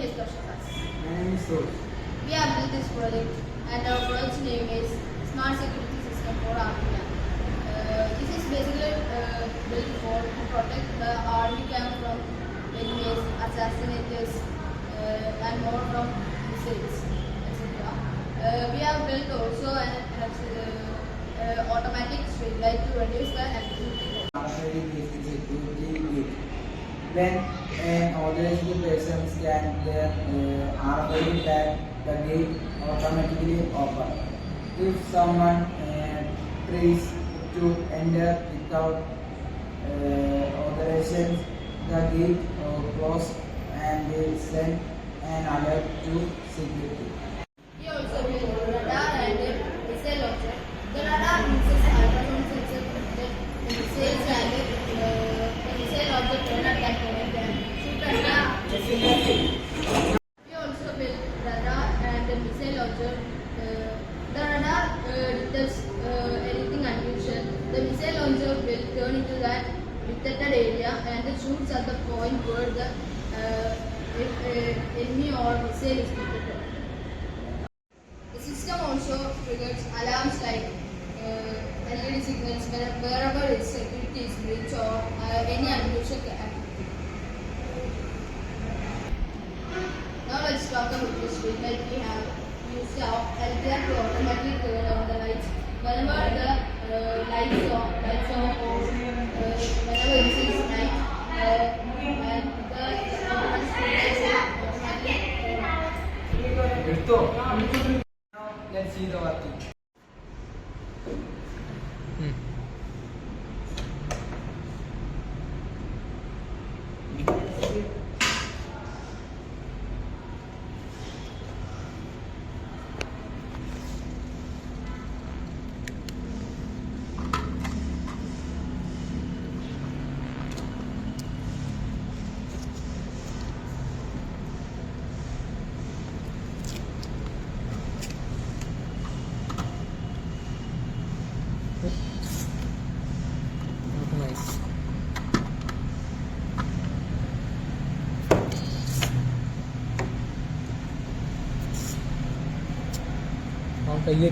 is Prashant. My name is Soul. We have built this project and our project's name is Smart Security System for Army Camp. This is basically built for to protect the army camp from enemies, assassinators, and more from missiles, etc. We have built also an automatic street light to reduce the activity. When an authorized person scans the RFID tag, the gate automatically opens. If someone tries to enter without authorization, the gate closes and will send an alert to security. We also build radar and missile launcher. The radar uses ultrasound sensor to detect the missiles and the missile launcher trainer can connect and shoot at the civilian. We also build radar and missile launcher. The radar detects anything unusual. The missile launcher will turn into that detected area and shoots at the point where the enemy or missile is detected. The system also triggers alarms like LED signals wherever its security is breached or any unusual activity. Now let's talk about the street light. We have used our LTR to automatically turn on the lights whenever the lights on or whenever it is night and the street lights automatically turn on. Now let's see the working. कहिए